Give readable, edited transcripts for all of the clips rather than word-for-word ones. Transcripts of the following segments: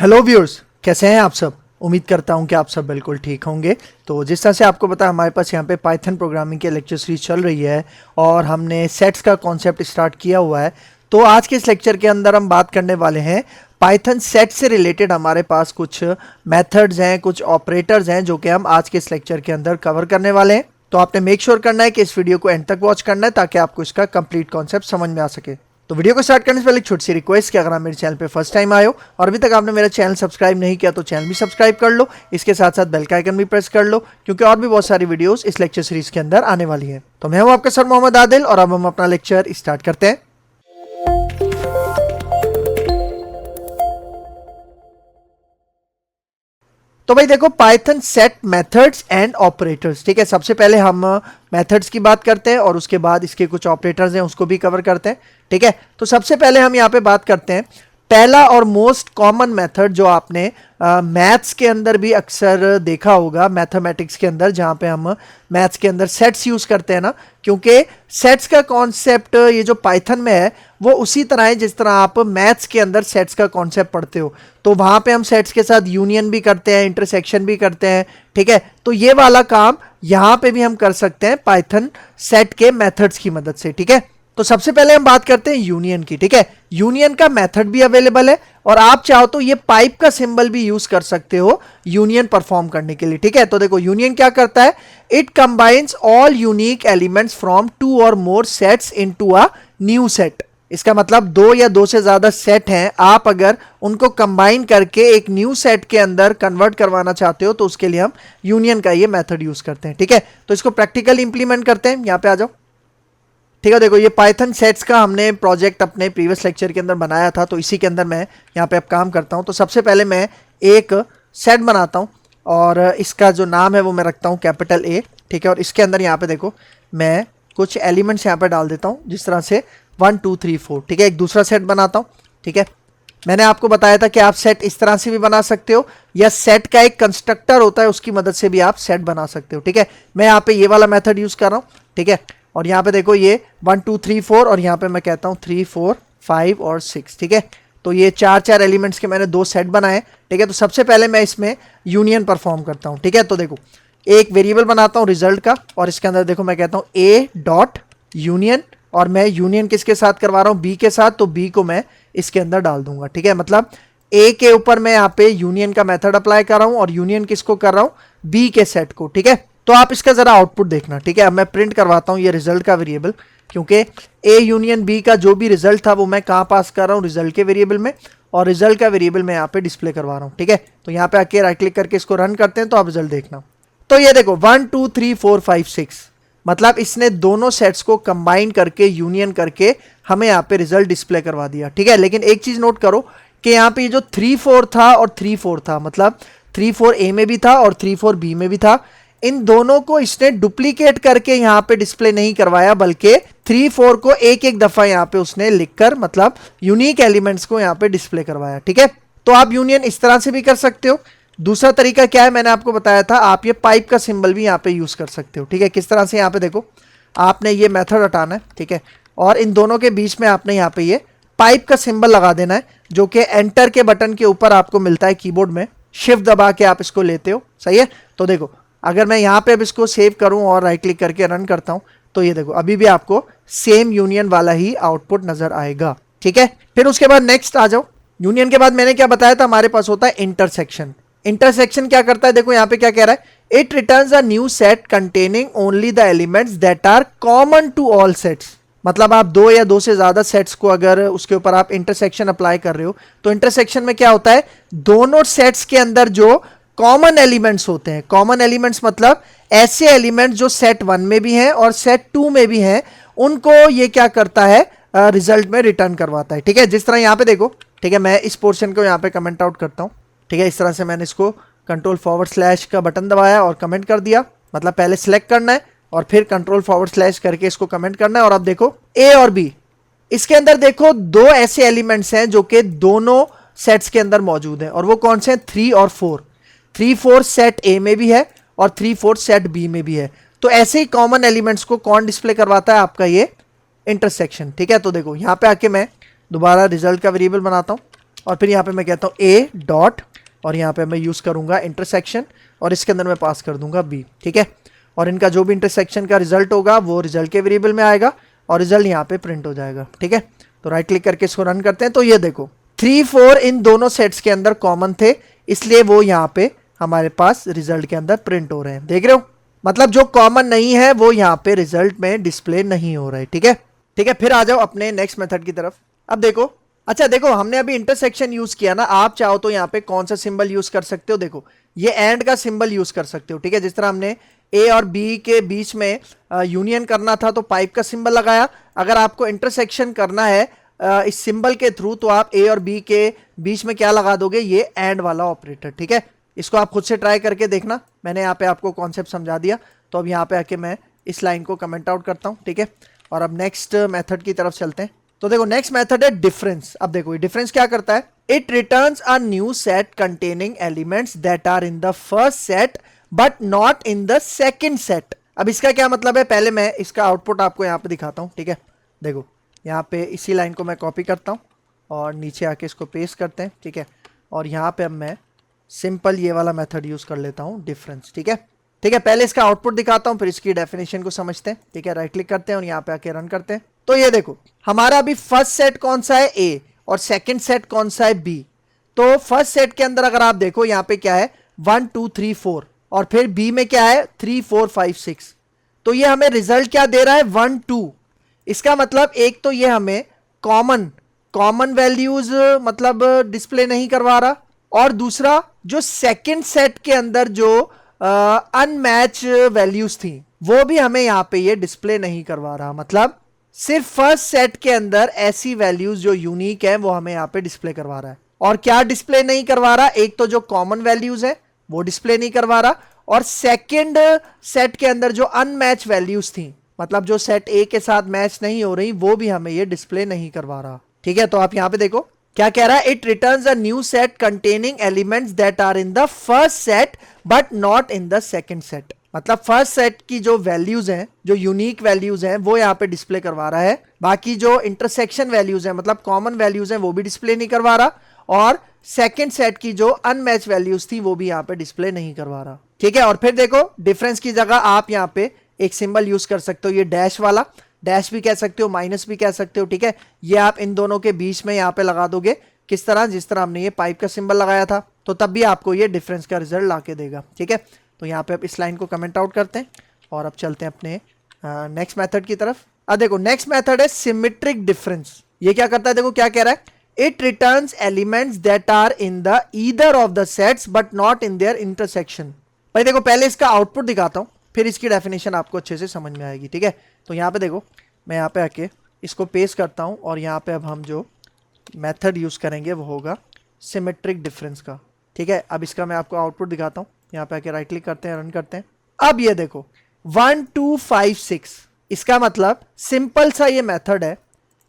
Hello viewers, कैसे हैं आप सब। उम्मीद करता हूं कि आप सब बिल्कुल ठीक होंगे। तो जिस तरह से आपको पता है हमारे पास यहाँ पे पाइथन प्रोग्रामिंग के लेक्चर सीरीज चल रही है और हमने सेट्स का कॉन्सेप्ट स्टार्ट किया हुआ है। तो आज के इस लेक्चर के अंदर हम बात करने वाले हैं पाइथन सेट से रिलेटेड। हमारे पास कुछ मेथड्स हैं, कुछ ऑपरेटर्स हैं जो कि हम आज के इस लेक्चर के अंदर कवर करने वाले हैं। तो आपने मेक श्योर करना है कि इस वीडियो को एंड तक वॉच करना है ताकि आपको इसका कंप्लीट कॉन्सेप्ट समझ में आ सके। तो वीडियो को स्टार्ट करने से पहले एक छोटी सी रिक्वेस्ट कि अगर आप मेरे चैनल पे फर्स्ट टाइम आए हो और अभी तक आपने मेरा चैनल सब्सक्राइब नहीं किया तो चैनल भी सब्सक्राइब कर लो। इसके साथ साथ बेल का आइकन भी प्रेस कर लो क्योंकि और भी बहुत सारी वीडियोस इस लेक्चर सीरीज के अंदर आने वाली है। तो मैं हूं आपका सर मोहम्मद आदिल और अब हम अपना लेक्चर स्टार्ट करते हैं। तो भाई देखो, Python set methods and operators. ठीक है, सबसे पहले हम मेथड्स की बात करते हैं और उसके बाद इसके कुछ ऑपरेटर्स हैं उसको भी कवर करते हैं। ठीक है, तो सबसे पहले हम यहाँ पे बात करते हैं पहला और मोस्ट कॉमन मेथड जो आपने मैथ्स के अंदर भी अक्सर देखा होगा, मैथमेटिक्स के अंदर, जहाँ पे हम मैथ्स के अंदर सेट्स यूज करते हैं ना, क्योंकि सेट्स का कॉन्सेप्ट ये जो पाइथन में है वो उसी तरह है जिस तरह आप मैथ्स के अंदर सेट्स का कॉन्सेप्ट पढ़ते हो। तो वहाँ पे हम सेट्स के साथ यूनियन भी करते हैं, इंटरसेक्शन भी करते हैं। ठीक है, तो ये वाला काम यहाँ पे भी हम कर सकते हैं पाइथन सेट के मेथड्स की मदद से। ठीक है, तो सबसे पहले हम बात करते हैं यूनियन की। ठीक है, यूनियन का मेथड भी अवेलेबल है और आप चाहो तो ये पाइप का सिंबल भी यूज कर सकते हो यूनियन परफॉर्म करने के लिए। ठीक है, तो देखो यूनियन क्या करता है, it combines all unique elements from two or more sets into a new set. इसका मतलब दो या दो से ज्यादा सेट हैं, आप अगर उनको कंबाइन करके एक न्यू सेट के अंदर कन्वर्ट करवाना चाहते हो तो उसके लिए हम यूनियन का ये मेथड यूज करते हैं। ठीक है, तो इसको प्रैक्टिकली इंप्लीमेंट करते हैं। यहाँ पे आ जाओ। ठीक है, देखो ये पाइथन सेट्स का हमने प्रोजेक्ट अपने प्रीवियस लेक्चर के अंदर बनाया था, तो इसी के अंदर मैं यहाँ पे अब काम करता हूँ। तो सबसे पहले मैं एक सेट बनाता हूँ और इसका जो नाम है वो मैं रखता हूँ कैपिटल ए। ठीक है, और इसके अंदर यहाँ पे देखो मैं कुछ एलिमेंट्स यहाँ पे डाल देता हूँ, जिस तरह से 1 2 3 4। ठीक है, एक दूसरा सेट बनाता हूँ। ठीक है, मैंने आपको बताया था कि आप सेट इस तरह से भी बना सकते हो या सेट का एक कंस्ट्रक्टर होता है उसकी मदद से भी आप सेट बना सकते हो। ठीक है, मैं यहाँ पे ये वाला मेथड यूज कर रहा हूँ। ठीक है, और यहाँ पे देखो ये 1 2 3 4 और यहाँ पे मैं कहता हूँ 3 4 5 और 6। ठीक है, तो ये चार एलिमेंट्स के मैंने दो सेट बनाए। ठीक है, तो सबसे पहले मैं इसमें यूनियन परफॉर्म करता हूँ। ठीक है, तो देखो एक वेरिएबल बनाता हूँ रिजल्ट का और इसके अंदर देखो मैं कहता हूँ ए डॉट यूनियन, और मैं यूनियन किसके साथ करवा रहा हूँ, बी के साथ, तो बी को मैं इसके अंदर डाल दूंगा। ठीक है, मतलब ए के ऊपर मैं यहाँ पे यूनियन का मेथड अप्लाई कर रहा हूँ और यूनियन किसको कर रहा हूँ, बी के सेट को। ठीक है, तो आप इसका जरा आउटपुट देखना। ठीक है, अब मैं प्रिंट करवाता हूँ ये रिजल्ट का वेरिएबल, क्योंकि ए यूनियन बी का जो भी रिजल्ट था वो मैं कहाँ पास कर रहा हूँ, रिजल्ट के वेरिएबल में, और रिजल्ट का वेरिएबल मैं यहाँ पे डिस्प्ले करवा रहा हूँ। ठीक है, तो यहाँ पे आके राइट क्लिक करके इसको रन करते हैं तो आप रिजल्ट देखना। तो ये देखो 1 2 3 4 5 6, मतलब इसने दोनों सेट्स को कंबाइन करके यूनियन करके हमें यहाँ पे रिजल्ट डिस्प्ले करवा दिया। ठीक है, लेकिन एक चीज नोट करो कि यहाँ पे ये जो 3 4 था और 3 4 था, मतलब 3 4 ए में भी था और 3 4 बी में भी था, इन दोनों को इसने डुप्लीकेट करके यहाँ पे डिस्प्ले नहीं करवाया, बल्कि 3 4 को एक एक दफा यहाँ पे उसने लिखकर, मतलब यूनिक एलिमेंट्स को यहाँ पे डिस्प्ले करवाया। ठीक है, तो आप यूनियन इस तरह से भी कर सकते हो। दूसरा तरीका क्या है, मैंने आपको बताया था, आप ये पाइप का सिंबल भी यहाँ पे यूज कर सकते हो। ठीक है, किस तरह से, यहाँ पे देखो आपने ये मेथड हटाना है। ठीक है, और इन दोनों के बीच में आपने यहाँ पे ये पाइप का सिंबल लगा देना है, जो कि एंटर के बटन के ऊपर आपको मिलता है कीबोर्ड में, शिफ्ट दबा के आप इसको लेते हो। सही है, तो देखो अगर मैं यहाँ पे अब इसको सेव करूँ और राइट क्लिक करके रन करता हूँ तो ये देखो अभी भी आपको सेम यूनियन वाला ही आउटपुट नजर आएगा। ठीक है, फिर उसके बाद नेक्स्ट आ जाओ। यूनियन के बाद मैंने क्या बताया था, हमारे पास होता है इंटरसेक्शन। इंटरसेक्शन क्या करता है, देखो यहाँ पे क्या कह रहा है, it returns a new set containing only the elements that are common to all sets. मतलब आप दो या दो से ज्यादा सेट्स को अगर उसके ऊपर आप इंटरसेक्शन अप्लाई कर रहे हो तो इंटरसेक्शन में क्या होता है, दोनों सेट्स के अंदर जो कॉमन एलिमेंट्स होते हैं, कॉमन एलिमेंट्स मतलब ऐसे एलिमेंट्स जो सेट 1 में भी हैं और सेट 2 में भी हैं, उनको ये क्या करता है, रिजल्ट में रिटर्न करवाता है। ठीक है, जिस तरह यहाँ पे देखो। ठीक है, मैं इस पोर्शन को यहाँ पे कमेंट आउट करता हूँ। ठीक है, इस तरह से मैंने इसको कंट्रोल// का बटन दबाया और कमेंट कर दिया, मतलब पहले सिलेक्ट करना है और फिर कंट्रोल// करके इसको कमेंट करना है। और अब देखो ए और बी, इसके अंदर देखो दो ऐसे एलिमेंट्स हैं जो कि दोनों सेट्स के अंदर मौजूद हैं, और वो कौन से हैं, 3 और 4। 3 4 सेट ए में भी है और 3 4 सेट बी में भी है। तो ऐसे ही कॉमन एलिमेंट्स को कौन डिस्प्ले करवाता है, आपका ये इंटरसेक्शन। ठीक है, तो देखो यहाँ पे आके मैं दोबारा रिजल्ट का वेरिएबल बनाता हूँ। और फिर यहाँ पे मैं कहता हूँ ए डॉट, और यहाँ पे मैं यूज़ करूँगा इंटरसेक्शन, और इसके अंदर मैं पास कर दूंगा बी, ठीक है। और इनका जो भी इंटरसेक्शन का रिजल्ट होगा वो रिजल्ट के वेरिएबल में आएगा और रिजल्ट यहाँ पे प्रिंट हो जाएगा, ठीक है। तो राइट क्लिक करके इसको रन करते हैं। तो ये देखो 3 4 इन दोनों सेट्स के अंदर कॉमन थे, इसलिए वो यहाँ पे हमारे पास रिजल्ट के अंदर प्रिंट हो रहे हैं, देख रहे हो। मतलब जो कॉमन नहीं है वो यहाँ पे रिजल्ट में डिस्प्ले नहीं हो रहा है, ठीक है। ठीक है, फिर आ जाओ अपने नेक्स्ट मेथड की तरफ। अब देखो, अच्छा देखो, हमने अभी इंटरसेक्शन यूज किया ना, आप चाहो तो यहाँ पे कौन सा सिंबल यूज कर सकते हो, देखो ये एंड का सिंबल यूज कर सकते हो, ठीक है। जिस तरह हमने ए और बी के बीच में यूनियन करना था तो पाइप का सिंबल लगाया, अगर आपको इंटरसेक्शन करना है इस सिंबल के थ्रू तो आप ए और बी के बीच में क्या लगा दोगे, ये एंड वाला ऑपरेटर, ठीक है। इसको आप खुद से ट्राई करके देखना, मैंने यहाँ पे आपको कॉन्सेप्ट समझा दिया। तो अब यहाँ पे आके मैं इस लाइन को कमेंट आउट करता हूँ, ठीक है। और अब नेक्स्ट मेथड की तरफ चलते हैं। तो देखो नेक्स्ट मेथड है डिफरेंस। अब देखो ये डिफरेंस क्या करता है, it returns a new set containing elements that are in the first set but not in the second set. अब इसका क्या मतलब है, पहले मैं इसका आउटपुट आपको यहाँ पे दिखाता हूँ, ठीक है। देखो यहाँ पे इसी लाइन को मैं कॉपी करता हूँ और नीचे आके इसको पेस्ट करते हैं, ठीक है। और यहाँ पे अब मैं सिंपल ये वाला मेथड यूज कर लेता हूँ डिफरेंस, ठीक है। ठीक है, पहले इसका आउटपुट दिखाता हूँ फिर इसकी डेफिनेशन को समझते हैं, ठीक है। राइट क्लिक करते हैं और यहाँ पे आके रन करते हैं। तो ये देखो हमारा अभी फर्स्ट सेट कौन सा है, ए, और सेकंड सेट कौन सा है, बी। तो फर्स्ट सेट के अंदर अगर आप देखो यहाँ पे क्या है 1 2 3 4, और फिर बी में क्या है 3 4 5 6। तो ये हमें रिजल्ट क्या दे रहा है 1 2। इसका मतलब एक तो ये हमें कॉमन वैल्यूज मतलब डिस्प्ले नहीं करवा रहा, और दूसरा जो सेकंड सेट के अंदर जो अनमैच वैल्यूज थी वो भी हमें यहाँ पे ये डिस्प्ले नहीं करवा रहा। मतलब सिर्फ फर्स्ट सेट के अंदर ऐसी वैल्यूज जो यूनिक है वो हमें यहाँ पे डिस्प्ले करवा रहा है। और क्या डिस्प्ले नहीं करवा रहा, एक तो जो कॉमन वैल्यूज है वो डिस्प्ले नहीं करवा रहा, और सेकंड सेट के अंदर जो अनमैच वैल्यूज थी, मतलब जो सेट ए के साथ मैच नहीं हो रही, वो भी हमें ये डिस्प्ले नहीं करवा रहा, ठीक है। तो आप यहाँ पे देखो क्या कह रहा है, it returns a new set containing elements that are in the first set but not in the second set. मतलब फर्स्ट सेट की जो वैल्यूज हैं, जो यूनिक वैल्यूज हैं, वो यहाँ पे डिस्प्ले करवा रहा है। बाकी जो इंटरसेक्शन वैल्यूज हैं, मतलब कॉमन वैल्यूज हैं, वो भी डिस्प्ले नहीं करवा रहा, और सेकंड सेट की जो अनमैच वैल्यूज थी वो भी यहाँ पे डिस्प्ले नहीं करवा रहा, ठीक है। और फिर देखो डिफरेंस की जगह आप यहाँ पे एक सिंबल यूज कर सकते हो, ये डैश वाला, डैश भी कह सकते हो, माइनस भी कह सकते हो, ठीक है। ये आप इन दोनों के बीच में यहाँ पे लगा दोगे, किस तरह, जिस तरह हमने ये पाइप का सिंबल लगाया था, तो तब भी आपको ये डिफरेंस का रिजल्ट ला के देगा, ठीक है। तो यहाँ पे आप इस लाइन को कमेंट आउट करते हैं और अब चलते हैं अपने नेक्स्ट मेथड की तरफ। अब देखो नेक्स्ट मेथड है सिमेट्रिक डिफरेंस। ये क्या करता है, देखो क्या कह रहा है, it returns elements that are in the either of the sets but not in their intersection. भाई देखो पहले इसका आउटपुट दिखाता हूँ फिर इसकी डेफिनेशन आपको अच्छे से समझ में आएगी, ठीक है। तो यहाँ पे देखो मैं यहाँ पे आके इसको पेस्ट करता हूँ और यहाँ पे अब हम जो मेथड यूज करेंगे वो होगा सिमेट्रिक डिफरेंस का, ठीक है। अब इसका मैं आपको आउटपुट दिखाता हूँ, यहाँ पे आके राइट क्लिक करते हैं, रन करते हैं। अब ये देखो 1 2 5 6, इसका मतलब सिंपल सा ये मेथड है,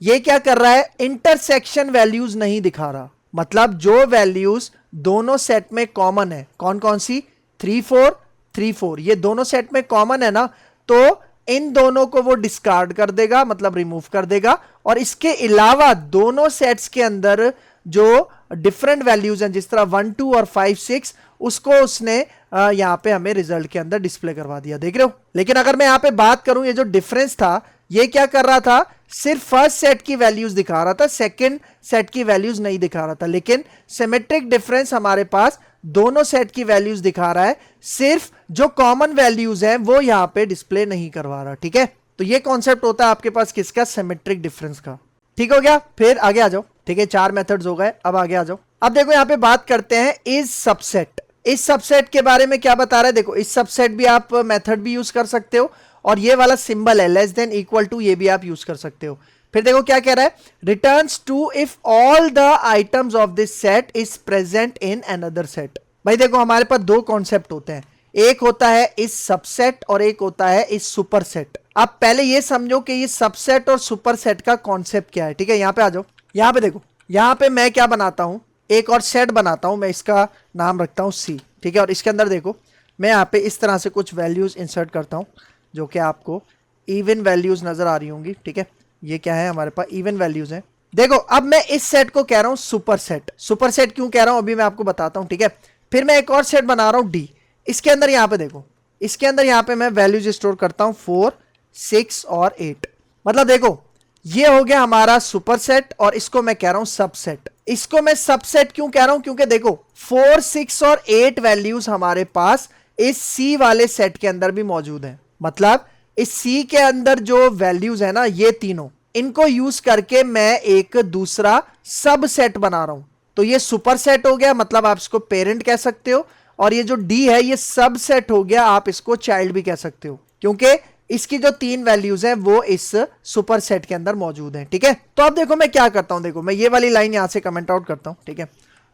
ये क्या कर रहा है, इंटरसेक्शन वैल्यूज नहीं दिखा रहा। मतलब जो वैल्यूज दोनों सेट में कॉमन है, कौन कौन सी, 3 4 3 4, ये दोनों सेट में कॉमन है ना, तो इन दोनों को वो डिस्कार्ड कर देगा, मतलब रिमूव कर देगा। और इसके अलावा दोनों सेट्स के अंदर जो डिफरेंट वैल्यूज हैं, जिस तरह 1 2 और 5 6, उसको उसने यहाँ पे हमें रिजल्ट के अंदर डिस्प्ले करवा दिया, देख रहे हो। लेकिन अगर मैं यहाँ पे बात करूं, ये जो डिफरेंस था ये क्या कर रहा था, सिर्फ फर्स्ट सेट की वैल्यूज दिखा रहा था, सेकंड सेट की वैल्यूज नहीं दिखा रहा था। लेकिन सिमेट्रिक डिफरेंस हमारे पास दोनों सेट की वैल्यूज दिखा रहा है, सिर्फ जो कॉमन वैल्यूज हैं वो यहाँ पे डिस्प्ले नहीं करवा रहा, ठीक है। तो ये कॉन्सेप्ट होता है आपके पास किसका, सिमेट्रिक डिफरेंस का, ठीक हो गया। फिर आगे आ जाओ, ठीक है, 4 मेथड्स हो गए, अब आगे आ जाओ। अब देखो यहाँ पे बात करते हैं इज सबसेट। इस सबसेट के बारे में क्या बता रहा है, देखो इस सबसेट भी आप मेथड भी यूज कर सकते हो, और ये वाला सिंबल है लेस देन इक्वल टू, ये भी आप यूज कर सकते हो। फिर देखो क्या कह रहा है, returns true if all the items of this set is present in another set. भाई देखो हमारे पास दो कॉन्सेप्ट होते हैं, एक होता है इस सबसेट और एक होता है इस सुपरसेट। अब पहले ये समझो कि ये सबसेट और सुपरसेट का कॉन्सेप्ट क्या है, ठीक है। यहाँ पे आ जाओ, यहाँ पे देखो, यहाँ पे मैं क्या बनाता हूँ, एक और सेट बनाता हूँ, मैं इसका नाम रखता हूँ सी, ठीक है। और इसके अंदर देखो मैं यहाँ पे इस तरह से कुछ वैल्यूज इंसर्ट करता हूँ जो कि आपको इवन वैल्यूज नजर आ रही होंगी, ठीक है। ये क्या है, हमारे पास इवन वैल्यूज हैं, देखो अब मैं इस सेट को कह रहा हूं सुपर सेट। सुपर सेट क्यों कह रहा हूं अभी मैं आपको बताता हूं, ठीक है। फिर मैं एक और सेट बना रहा हूं डी। इसके अंदर यहां पे देखो, इसके अंदर यहां पे मैं वैल्यूज स्टोर करता हूं 4, 6 और 8। मतलब देखो ये हो गया हमारा सुपर सेट और इसको मैं कह रहा हूं सबसेट। इसको मैं सबसेट क्यों कह रहा हूं, क्योंकि देखो 4, 6 और 8 वैल्यूज हमारे पास इस सी वाले सेट के अंदर भी मौजूद है। मतलब इस सी के अंदर जो वैल्यूज है ना, ये तीनों, इनको यूज करके मैं एक दूसरा सब सेट बना रहा हूं। तो ये सुपर सेट हो गया, मतलब आप इसको पेरेंट कह सकते हो। और ये जो डी है ये सब सेट हो गया, आप इसको चाइल्ड भी कह सकते हो, क्योंकि इसकी जो 3 वैल्यूज हैं वो इस सुपर सेट के अंदर मौजूद हैं, ठीक है। तो अब देखो मैं क्या करता हूं, देखो मैं ये वाली लाइन यहां से कमेंट आउट करता हूं, ठीक है,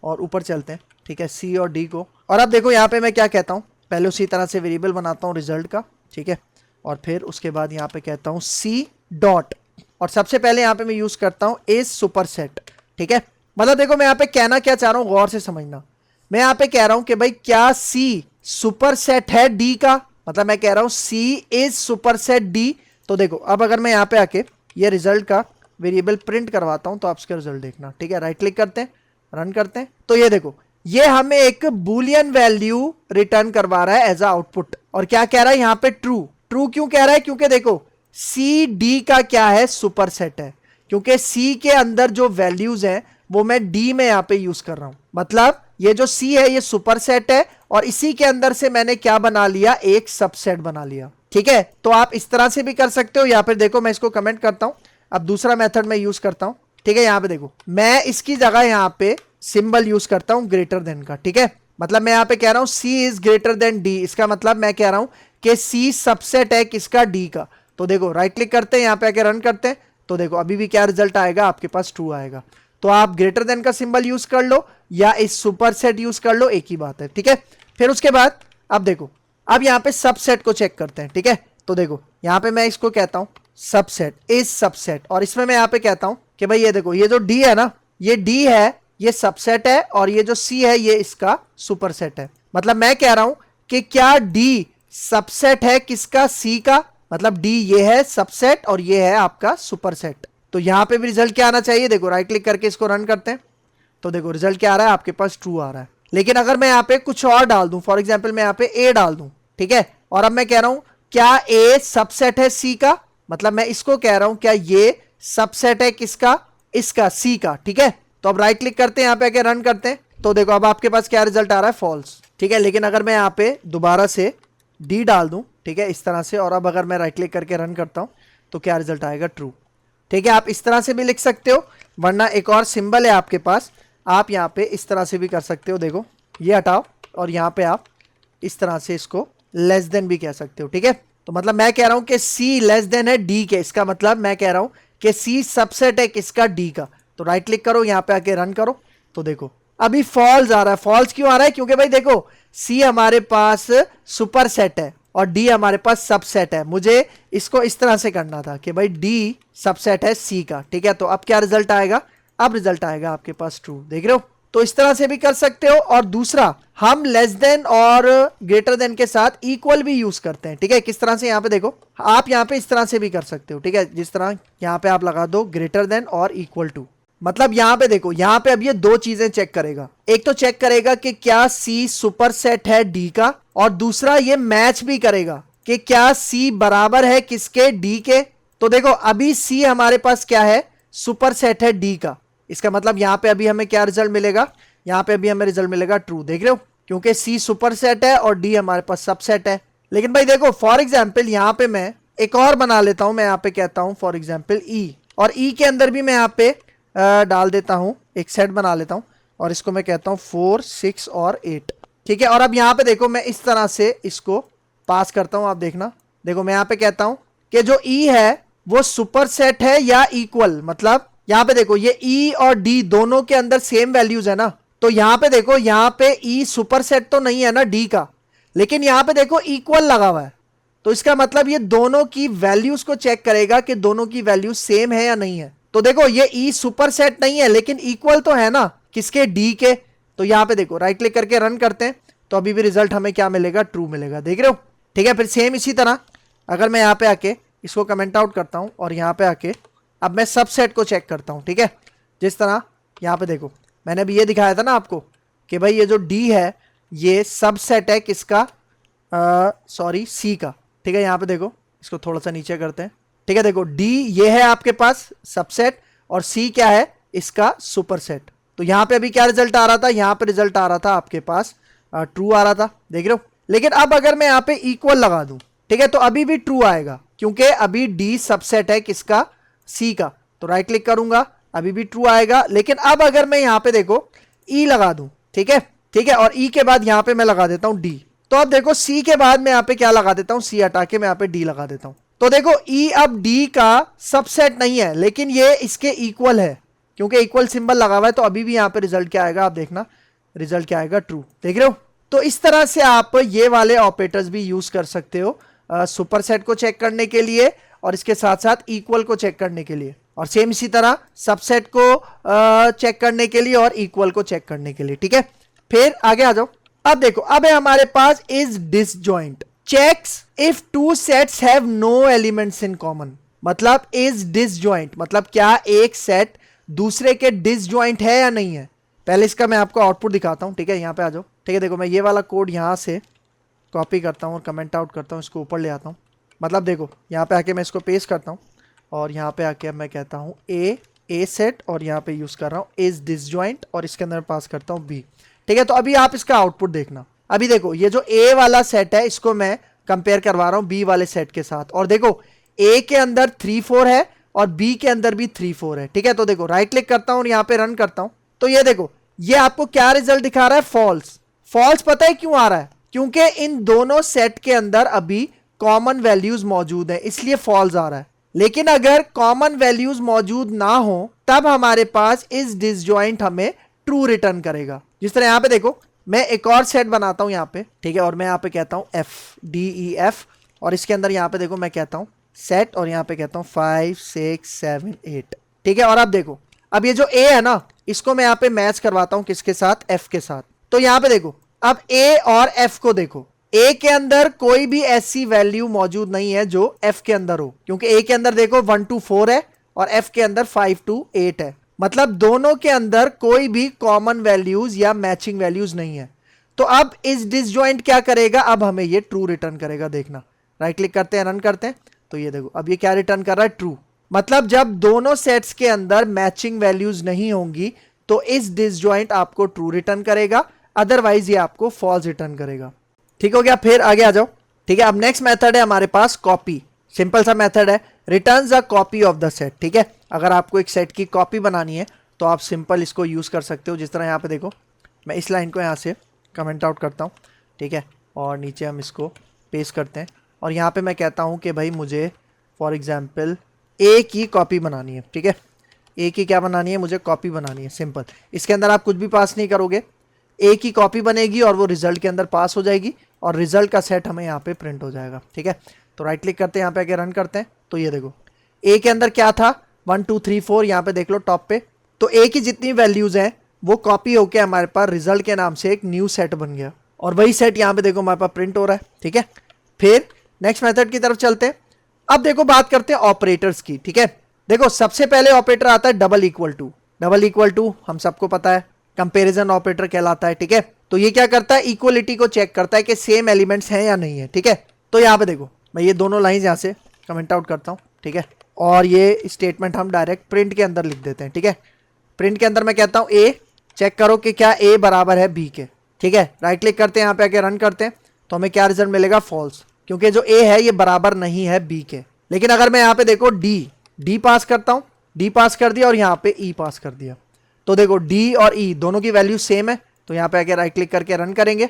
और ऊपर चलते हैं, ठीक है, सी और डी को। और अब देखो यहां पे मैं क्या कहता हूं, पहले उसी तरह से वेरिएबल बनाता हूं रिजल्ट का, ठीक है, और फिर उसके बाद यहां पे कहता हूं सी डॉट, और सबसे पहले यहां पे मैं यूज करता हूं इज सुपर सेट, ठीक है। मतलब देखो मैं यहां पे कहना क्या चाह रहा हूं, गौर से समझना। मैं यहां पे कह रहा हूं कि भाई क्या सी सुपर सेट है डी का, मतलब मैं कह रहा हूं सी इज सुपर सेट डी। तो देखो अब अगर मैं यहां पे आके ये रिजल्ट का वेरिएबल प्रिंट करवाता हूं तो आप इसका रिजल्ट देखना, ठीक है। राइट क्लिक करते हैं, रन करते हैं, तो ये देखो ये हमें एक बुलियन वैल्यू रिटर्न करवा रहा है एज अ आउटपुट। और क्या कह रहा है यहां पे, ट्रू। ट्रू क्यों कह रहा है, क्योंकि देखो सी डी का क्या है, सुपर सेट है, क्योंकि सी के अंदर जो वैल्यूज हैं वो मैं डी में यहां पे यूज कर रहा हूं। मतलब ये जो सी है ये सुपर सेट है और इसी के अंदर से मैंने क्या बना लिया, एक सबसेट बना लिया, ठीक है। तो आप इस तरह से भी कर सकते हो, या फिर देखो मैं इसको कमेंट करता हूं, अब दूसरा मेथड मैं यूज करता हूं, ठीक है। यहां पे देखो मैं इसकी जगह यहां पे सिंबल यूज करता हूं ग्रेटर देन का, ठीक है। मतलब मैं यहां पे कह रहा हूं सी इज ग्रेटर देन डी, इसका मतलब मैं कह रहा हूं कि सी सबसेट है किसका, डी का। तो देखो राइट क्लिक करते हैं, यहां पे आके रन करते हैं, तो देखो अभी भी क्या रिजल्ट आएगा, आपके पास ट्रू आएगा। तो आप ग्रेटर देन का सिंबल यूज कर लो या इस सुपर सेट यूज कर लो, एक ही बात है, ठीक है। फिर उसके बाद अब देखो अब यहां पे सबसेट को चेक करते हैं, ठीक है। तो देखो यहां पे मैं इसको कहता हूं सबसेट इज सबसेट, और इसमें मैं यहां पे कहता हूं कि भाई ये देखो ये जो डी है ना, ये डी है, ये सबसेट है, और ये जो सी है ये इसका सुपर सेट है। मतलब मैं कह रहा हूं कि क्या डी सबसेट है किसका, सी का। मतलब डी ये है सबसेट और ये है आपका सुपर सेट। तो यहां पे भी रिजल्ट क्या आना चाहिए, देखो राइट क्लिक करके इसको रन करते हैं, तो देखो रिजल्ट क्या आ रहा है, आपके पास ट्रू आ रहा है। लेकिन अगर मैं यहां पे कुछ और डाल दूं, फॉर एग्जांपल मैं यहां पे ए डाल दूं, ठीक है, और अब मैं कह रहा हूं क्या ए सबसेट है सी का, मतलब मैं इसको कह रहा हूं क्या ये सबसेट है किसका, इसका, सी का, ठीक है। तो अब राइट क्लिक करते हैं, यहां पे आके रन करते हैं, तो देखो अब आपके पास क्या रिजल्ट आ रहा है, फॉल्स, ठीक है। लेकिन अगर मैं यहां पे दोबारा से डी डाल दूं, ठीक है, इस तरह से, और अब अगर मैं राइट क्लिक करके रन करता हूं तो क्या रिजल्ट आएगा, ट्रू, ठीक है। आप इस तरह से भी लिख सकते हो, वरना एक और सिंबल है आपके पास, आप यहाँ पे इस तरह से भी कर सकते हो। देखो ये हटाओ और यहाँ पे आप इस तरह से इसको लेस देन भी कह सकते हो, ठीक है। तो मतलब मैं कह रहा हूं कि सी लेस देन है डी के, इसका मतलब मैं कह रहा हूं कि सी सबसेट है किसका, डी का। तो राइट क्लिक करो, यहाँ पे आके रन करो, तो देखो अभी फॉल्स आ रहा है। फॉल्स क्यों आ रहा है, क्योंकि भाई देखो सी हमारे पास सुपर सेट है और डी हमारे पास सबसेट है। मुझे इसको इस तरह से करना था कि भाई डी सबसेट है सी का, ठीक है। तो अब क्या रिजल्ट आएगा, अब रिजल्ट आएगा आपके पास ट्रू, देख रहे हो। तो इस तरह से भी कर सकते हो। और दूसरा हम लेस देन और ग्रेटर देन के साथ इक्वल भी यूज करते हैं, ठीक है। किस तरह से, यहाँ पे देखो आप यहाँ पे इस तरह से भी कर सकते हो, ठीक है। जिस तरह यहाँ पे आप लगा दो ग्रेटर देन और इक्वल टू, मतलब यहाँ पे देखो यहाँ पे अब ये दो चीजें चेक करेगा। एक तो चेक करेगा कि क्या सी सुपर सेट है डी का, और दूसरा ये मैच भी करेगा कि क्या सी बराबर है किसके, डी के। तो देखो अभी सी हमारे पास क्या है, सुपर सेट है डी का। इसका मतलब यहाँ पे अभी हमें क्या रिजल्ट मिलेगा, यहाँ पे अभी हमें रिजल्ट मिलेगा ट्रू, देख रहे हो, क्योंकि सी सुपर सेट है और डी हमारे पास सबसेट है। लेकिन भाई देखो फॉर एग्जाम्पल यहाँ पे मैं एक और बना लेता हूं, मैं यहाँ पे कहता हूं फॉर एग्जाम्पल ई, और ई के अंदर भी मैं यहाँ पे डाल देता हूं, एक सेट बना लेता हूं, और इसको मैं कहता हूं 4, 6 और 8, ठीक है। और अब यहाँ पे देखो मैं इस तरह से इसको पास करता हूं, आप देखना, देखो मैं यहाँ पे कहता हूं कि जो ई है वो सुपर सेट है या इक्वल। मतलब यहाँ पे देखो ये ई और डी दोनों के अंदर सेम वैल्यूज है ना, तो यहाँ पे देखो यहाँ पे ई सुपर सेट तो नहीं है ना डी का, लेकिन यहाँ पे देखो इक्वल लगा हुआ है, तो इसका मतलब ये दोनों की वैल्यूज को चेक करेगा कि दोनों की वैल्यू सेम है या नहीं है। तो देखो ये ई सुपर सेट नहीं है लेकिन इक्वल तो है ना किसके, डी के। तो यहाँ पे देखो राइट क्लिक करके रन करते हैं, तो अभी भी रिजल्ट हमें क्या मिलेगा, ट्रू मिलेगा, देख रहे हो, ठीक है। फिर सेम इसी तरह अगर मैं यहाँ पे आके इसको कमेंट आउट करता हूँ और यहाँ पे आके अब मैं सबसेट को चेक करता हूं, ठीक है। जिस तरह यहां पे देखो, मैंने अभी ये दिखाया था ना आपको कि भाई ये जो डी है ये सबसेट है किसका, सॉरी सी का, ठीक है। यहां पे देखो, इसको थोड़ा सा नीचे करते हैं, ठीक है। देखो डी ये है आपके पास सबसेट और सी क्या है, इसका सुपरसेट। तो यहां पे अभी क्या रिजल्ट आ रहा था, यहां पे रिजल्ट आ रहा था आपके पास ट्रू आ रहा था, देख रहे हो। लेकिन अब अगर मैं यहां पे इक्वल लगा दूं, ठीक है, तो अभी भी ट्रू आएगा क्योंकि अभी डी सबसेट है किसका, सी का। तो राइट क्लिक करूंगा, अभी भी ट्रू आएगा। लेकिन अब अगर मैं यहां पे देखो ई लगा दूं, ठीक है, ठीक है, और ई के बाद यहां पे मैं लगा देता हूं डी, तो अब देखो सी के बाद मैं यहां पे क्या लगा देता हूं, सी हटा के मैं यहां पे डी लगा देता हूं। तो देखो ई अब डी का सबसेट नहीं है लेकिन ये इसके इक्वल है, क्योंकि इक्वल सिंबल लगा हुआ है। तो अभी भी यहां पे रिजल्ट क्या आएगा, आप देखना रिजल्ट क्या आएगा, ट्रू, देख रहे हो। तो इस तरह से आप ये वाले ऑपरेटर्स भी यूज कर सकते हो सुपरसेट को चेक करने के लिए और इसके साथ साथ इक्वल को चेक करने के लिए, और सेम इसी तरह सबसेट को चेक करने के लिए और इक्वल को चेक करने के लिए, ठीक है। फिर आगे आ जाओ। अब देखो, अब है हमारे पास is disjoint, checks if two sets have no elements in common. मतलब इज डिसजॉइंट मतलब क्या एक सेट दूसरे के डिसजॉइंट है या नहीं है। पहले इसका मैं आपको आउटपुट दिखाता हूं, ठीक है। यहां पे आ जाओ, ठीक है। देखो मैं ये वाला कोड यहां से कॉपी करता हूं और कमेंट आउट करता हूं, इसको ऊपर ले आता हूं। मतलब देखो यहां पे आके मैं इसको पेस्ट करता हूं और यहां पे आके मैं कहता हूं ए सेट और यहां पे यूज कर रहा हूं इज डिसजॉइंट और इसके अंदर पास करता हूं बी, ठीक है। तो अभी आप इसका आउटपुट देखना। अभी देखो ये जो ए वाला सेट है इसको मैं कंपेयर करवा रहा हूं बी वाले सेट के साथ, और देखो ए के अंदर 3 4 है और बी के अंदर भी 3 4 है, ठीक है। तो देखो राइट क्लिक करता हूं और यहां पे रन करता हूं, तो ये देखो ये आपको क्या रिजल्ट दिखा रहा है, फॉल्स। फॉल्स पता है क्यों आ रहा है, क्योंकि इन दोनों सेट के अंदर अभी कॉमन वैल्यूज मौजूद है, इसलिए फॉल्स आ रहा है। लेकिन अगर कॉमन वैल्यूज मौजूद ना हो तब हमारे पास इस डिसजॉइंट हमें ट्रू रिटर्न करेगा। जिस तरह यहां पे देखो मैं एक और सेट बनाता हूं यहां पे, ठीक है, और मैं यहां पे कहता हूं एफ डी ई एफ, और इसके अंदर यहां पे देखो मैं कहता हूं सेट और यहां पे कहता हूं 5 6 7 8, ठीक है। और अब देखो अब ये जो ए है ना इसको मैं यहां पे मैच करवाता हूं किसके साथ, एफ के साथ। तो यहां पे देखो अब ए और एफ को देखो, ए के अंदर कोई भी ऐसी वैल्यू मौजूद नहीं है जो एफ के अंदर हो, क्योंकि ए के अंदर देखो 1 2 4 है और एफ के अंदर 5 2 8 है। मतलब दोनों के अंदर कोई भी कॉमन वैल्यूज या मैचिंग वैल्यूज नहीं है। तो अब इस डिसजॉइंट क्या करेगा, अब हमें ये ट्रू रिटर्न करेगा, देखना। राइट क्लिक करते हैं, रन करते हैं, तो ये देखो अब ये क्या रिटर्न कर रहा है, ट्रू। मतलब जब दोनों सेट्स के अंदर मैचिंग वैल्यूज नहीं होंगी तो इस डिसजॉइंट आपको ट्रू रिटर्न करेगा, अदरवाइज ये आपको फॉल्स रिटर्न करेगा। ठीक हो गया। फिर आगे आ जाओ, ठीक है। अब नेक्स्ट मेथड है हमारे पास कॉपी। सिंपल सा मेथड है, returns a copy of the set, ठीक है। अगर आपको एक सेट की कॉपी बनानी है तो आप सिंपल इसको यूज कर सकते हो। जिस तरह यहाँ पे देखो मैं इस लाइन को यहाँ से कमेंट आउट करता हूँ, ठीक है, और नीचे हम इसको पेस्ट करते हैं और यहाँ पे मैं कहता हूँ कि भाई मुझे फॉर एग्जाम्पल ए की कॉपी बनानी है, ठीक है। ए की क्या बनानी है, मुझे कॉपी बनानी है, सिंपल। इसके अंदर आप कुछ भी पास नहीं करोगे, ए की कॉपी बनेगी और वो रिजल्ट के अंदर पास हो जाएगी और रिजल्ट का सेट हमें यहाँ पे प्रिंट हो जाएगा, ठीक है। तो राइट क्लिक करते हैं, यहाँ पे आके रन करते हैं, तो ये देखो ए के अंदर क्या था 1 2 3 4, यहाँ पे देख लो टॉप पे। तो ए की जितनी वैल्यूज हैं वो कॉपी होके हमारे पास रिजल्ट के नाम से एक न्यू सेट बन गया और वही सेट यहाँ पे देखो हमारे पास प्रिंट हो रहा है, ठीक है। फिर नेक्स्ट मेथड की तरफ चलते हैं। अब देखो बात करते हैं ऑपरेटर्स की, ठीक है। देखो सबसे पहले ऑपरेटर आता है double equal to. Double equal to हम सबको पता है कंपैरिजन ऑपरेटर कहलाता है, ठीक है। तो ये क्या करता है, इक्वलिटी को चेक करता है कि सेम एलिमेंट्स हैं या नहीं है, ठीक है। तो यहाँ पे देखो मैं ये दोनों लाइंस यहाँ से कमेंट आउट करता हूँ, ठीक है, और ये स्टेटमेंट हम डायरेक्ट प्रिंट के अंदर लिख देते हैं, ठीक है। प्रिंट के अंदर मैं कहता हूँ ए, चेक करो कि क्या ए बराबर है बी के, ठीक है। राइट क्लिक करते हैं, यहाँ पे आके रन करते हैं, तो हमें क्या रिजल्ट मिलेगा, फॉल्स, क्योंकि जो ए है ये बराबर नहीं है बी के। लेकिन अगर मैं यहाँ पे देखो डी पास करता हूँ, डी पास कर दिया और यहाँ पे ई पास कर दिया, तो देखो डी और ई दोनों की वैल्यू सेम है। तो यहाँ पे आके राइट क्लिक करके रन करेंगे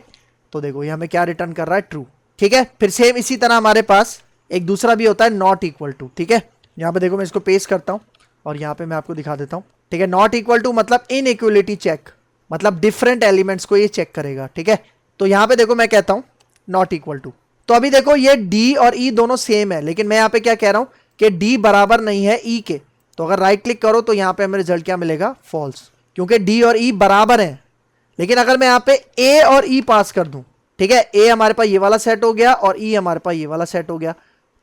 तो देखो ये हमें क्या रिटर्न कर रहा है, ट्रू, ठीक है। फिर सेम इसी तरह हमारे पास एक दूसरा भी होता है नॉट इक्वल टू, ठीक है। यहाँ पे देखो मैं इसको पेस्ट करता हूँ और यहाँ पे मैं आपको दिखा देता हूँ, ठीक है। नॉट इक्वल टू मतलब इनइक्वलिटी चेक, मतलब डिफरेंट एलिमेंट्स को ये चेक करेगा, ठीक है। तो यहाँ पे देखो मैं कहता हूँ नॉट इक्वल टू, तो अभी देखो ये डी और ई दोनों सेम है, लेकिन मैं यहाँ पे क्या कह रहा हूँ कि डी बराबर नहीं है ई के। तो अगर राइट क्लिक करो तो यहाँ पे हमें रिजल्ट क्या मिलेगा, फॉल्स, क्योंकि डी और ई बराबर हैं। लेकिन अगर मैं यहाँ पे ए और ई पास कर दूं, ठीक है, ए हमारे पास ये वाला सेट हो गया और ई हमारे पास ये वाला सेट हो गया,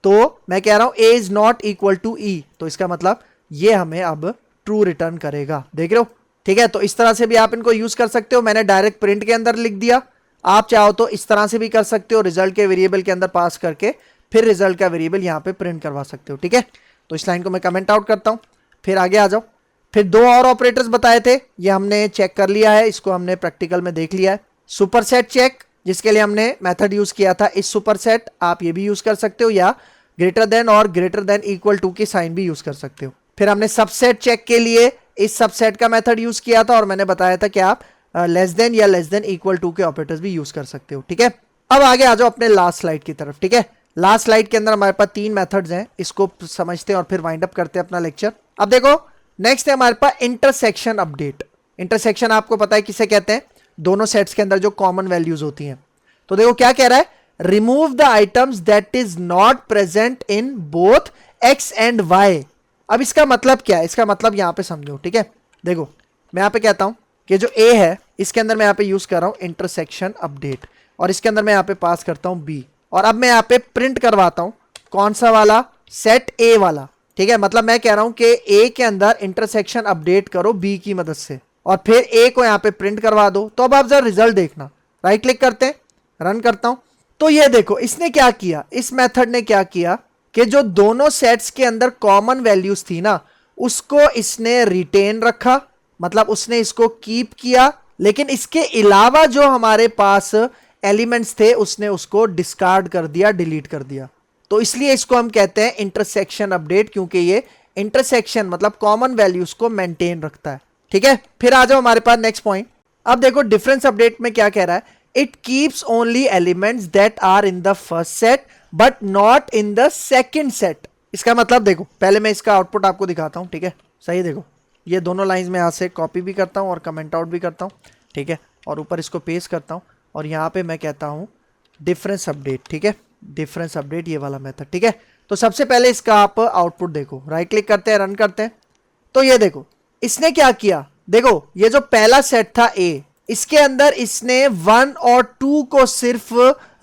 तो मैं कह रहा हूं ए इज नॉट इक्वल टू ई, तो इसका मतलब ये हमें अब ट्रू रिटर्न करेगा, देख रहे हो। ठीक है, तो इस तरह से भी आप इनको यूज कर सकते हो। मैंने डायरेक्ट प्रिंट के अंदर लिख दिया, आप चाहो तो इस तरह से भी कर सकते हो, रिजल्ट के वेरिएबल के अंदर पास करके फिर रिजल्ट का वेरिएबल यहाँ पे प्रिंट करवा सकते हो। ठीक है, तो इस लाइन को मैं कमेंट आउट करता हूँ, फिर आगे आ जाओ। फिर दो और ऑपरेटर्स बताए थे, ये हमने चेक कर लिया है, इसको हमने प्रैक्टिकल में देख लिया है। सुपरसेट चेक, जिसके लिए हमने मेथड यूज किया था इस सुपरसेट, आप ये भी यूज कर सकते हो, या ग्रेटर देन और ग्रेटर देन इक्वल टू की साइन भी यूज कर सकते हो। फिर हमने सबसेट चेक के लिए इस सबसेट का मेथड यूज किया था और मैंने बताया था कि आप लेस देन या लेस देन इक्वल टू के ऑपरेटर्स भी यूज कर सकते हो। ठीक है, अब आगे आ जाओ अपने लास्ट स्लाइड की तरफ। ठीक है, लास्ट स्लाइड के अंदर हमारे पास 3 मेथड्स हैं, इसको समझते हैं और फिर वाइंड अप करते हैं अपना लेक्चर। अब देखो नेक्स्ट है हमारे पास इंटरसेक्शन अपडेट। इंटरसेक्शन आपको पता है किसे कहते हैं, दोनों सेट्स के अंदर जो कॉमन वैल्यूज होती हैं। तो देखो क्या कह रहा है, remove the items that is not present in both X and Y. अब इसका मतलब क्या है, इसका मतलब यहां पे समझो। ठीक है, देखो मैं यहां पे कहता हूं कि जो ए है इसके अंदर मैं यहां पे यूज कर रहा हूं इंटरसेक्शन अपडेट, और इसके अंदर मैं यहां पे पास करता हूं बी, और अब मैं यहां पे प्रिंट करवाता हूं कौन सा वाला, सेट ए वाला। ठीक है, मतलब मैं कह रहा हूं कि ए के अंदर इंटरसेक्शन अपडेट करो बी की मदद से, और फिर ए को यहां पे प्रिंट करवा दो। तो अब आप जरा रिजल्ट देखना, राइट क्लिक करते हैं, रन करता हूं, तो ये देखो इसने क्या किया, इस मेथड ने क्या किया कि जो दोनों सेट्स के अंदर कॉमन वैल्यूज थी ना, उसको इसने रिटेन रखा, मतलब उसने इसको कीप किया, लेकिन इसके अलावा जो हमारे पास एलिमेंट्स थे उसने उसको डिस्कार्ड कर दिया, डिलीट कर दिया। तो इसलिए इसको हम कहते हैं इंटरसेक्शन अपडेट, क्योंकि ये इंटरसेक्शन मतलब कॉमन वैल्यूज को मेंटेन रखता है। ठीक है, फिर आ जाओ हमारे पास नेक्स्ट पॉइंट। अब देखो डिफरेंस अपडेट में क्या कह रहा है, it keeps only elements that are in the first set but not in the second set. इसका मतलब देखो, पहले मैं इसका आउटपुट आपको दिखाता हूं। ठीक है, सही देखो, ये दोनों लाइंस में यहां से कॉपी भी करता हूं और कमेंट आउट भी करता हूं। ठीक है, और ऊपर इसको पेस्ट करता हूं, और यहां पे मैं कहता हूं डिफरेंस अपडेट। ठीक है, डिफरेंस अपडेट ये वाला मेथड। ठीक है, तो सबसे पहले इसका आप आउटपुट देखो, राइट क्लिक करते हैं, रन करते हैं, तो ये देखो इसने क्या किया, देखो ये जो पहला सेट था ए, इसके अंदर इसने 1 और 2 को सिर्फ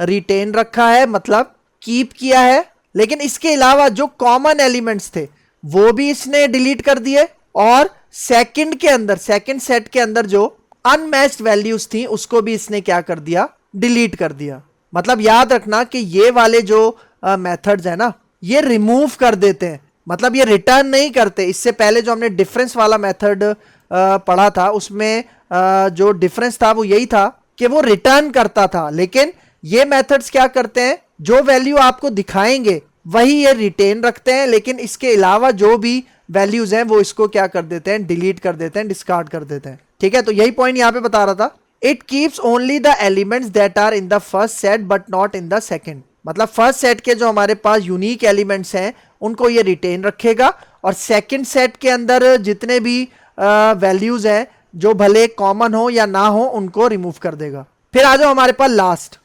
रिटेन रखा है, मतलब कीप किया है, लेकिन इसके अलावा जो कॉमन एलिमेंट्स थे वो भी इसने डिलीट कर दिए, और सेकंड के अंदर, सेकंड सेट के अंदर जो अनमैच्ड वैल्यूज थी उसको भी इसने क्या कर दिया, डिलीट कर दिया। मतलब याद रखना कि ये वाले जो मेथड्स है ना, ये रिमूव कर देते हैं, मतलब ये रिटर्न नहीं करते। इससे पहले जो हमने डिफरेंस वाला मेथड पढ़ा था उसमें जो डिफरेंस था वो यही था कि वो रिटर्न करता था, लेकिन ये मेथड्स क्या करते हैं, जो वैल्यू आपको दिखाएंगे वही ये रिटेन रखते हैं, लेकिन इसके अलावा जो भी वैल्यूज हैं वो इसको क्या कर देते हैं, डिलीट कर देते हैं, डिस्कार्ड कर देते हैं। ठीक है, तो यही पॉइंट यहां पे बता रहा था, it keeps only the elements that are in the first set but not in the second. मतलब फर्स्ट सेट के जो हमारे पास यूनिक एलिमेंट्स हैं उनको ये रिटेन रखेगा, और सेकंड सेट के अंदर जितने भी वैल्यूज हैं जो भले कॉमन हो या ना हो उनको रिमूव कर देगा। फिर आ जाओ हमारे पास लास्ट,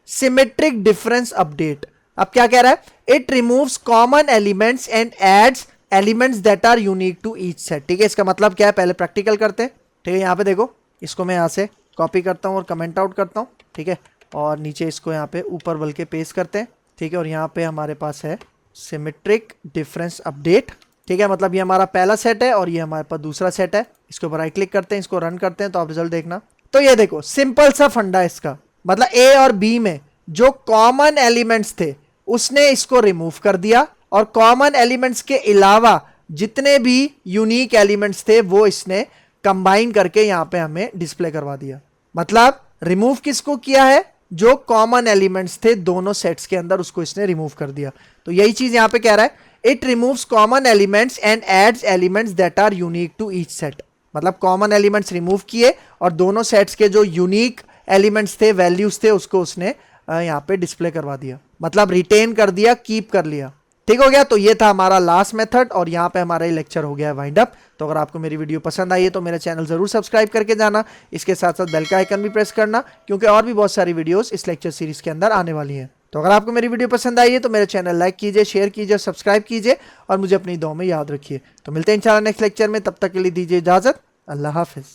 सिमेट्रिक डिफरेंस अपडेट। अब क्या कह रहा है, it removes common elements and adds elements that are unique to each set. ठीक है, इसका मतलब क्या है, पहले प्रैक्टिकल करते हैं। ठीक है, यहाँ पे देखो, इसको मैं यहाँ से कॉपी करता हूँ और कमेंट आउट करता हूँ। ठीक है, और नीचे इसको यहाँ पे ऊपर बल के पेस्ट करते हैं। ठीक है, और यहाँ पे हमारे पास है सिमेट्रिक डिफरेंस अपडेट। ठीक है, मतलब ये हमारा पहला सेट है और ये हमारे पास दूसरा सेट है। इसके ऊपर राइट क्लिक करते हैं, इसको रन करते हैं, तो आप रिजल्ट देखना। तो ये देखो सिंपल सा फंडा है इसका, मतलब ए और बी में जो कॉमन एलिमेंट्स थे उसने इसको रिमूव कर दिया, और कॉमन एलिमेंट्स के अलावा जितने भी यूनिक एलिमेंट्स थे वो इसने कंबाइन करके यहाँ पे हमें डिस्प्ले करवा दिया। मतलब रिमूव किसको किया है, जो कॉमन एलिमेंट्स थे दोनों सेट्स के अंदर उसको इसने रिमूव कर दिया। तो यही चीज यहाँ पे कह रहा है, it removes common elements and adds elements that are unique to each set. मतलब कॉमन एलिमेंट्स रिमूव किए और दोनों सेट्स के जो यूनिक एलिमेंट्स थे, वैल्यूज थे, उसको उसने यहाँ पे डिस्प्ले करवा दिया, मतलब रिटेन कर दिया, कीप कर लिया। ठीक हो गया, तो ये था हमारा लास्ट मेथड, और यहाँ पे हमारा ये लेक्चर हो गया है वाइंड अप। तो अगर आपको मेरी वीडियो पसंद आई है तो मेरा चैनल जरूर सब्सक्राइब करके जाना, इसके साथ साथ बेल का आइकन भी प्रेस करना, क्योंकि और भी बहुत सारी वीडियोस इस लेक्चर सीरीज के अंदर आने वाली हैं। तो अगर आपको मेरी वीडियो पसंद आई है तो मेरे चैनल लाइक कीजिए, शेयर कीजिए, सब्सक्राइब कीजिए, और मुझे अपनी दुआ में याद रखिए। तो मिलते हैं इंशाल्लाह नेक्स्ट लेक्चर में, तब तक के लिए दीजिए इजाजत, अल्लाह हाफिज।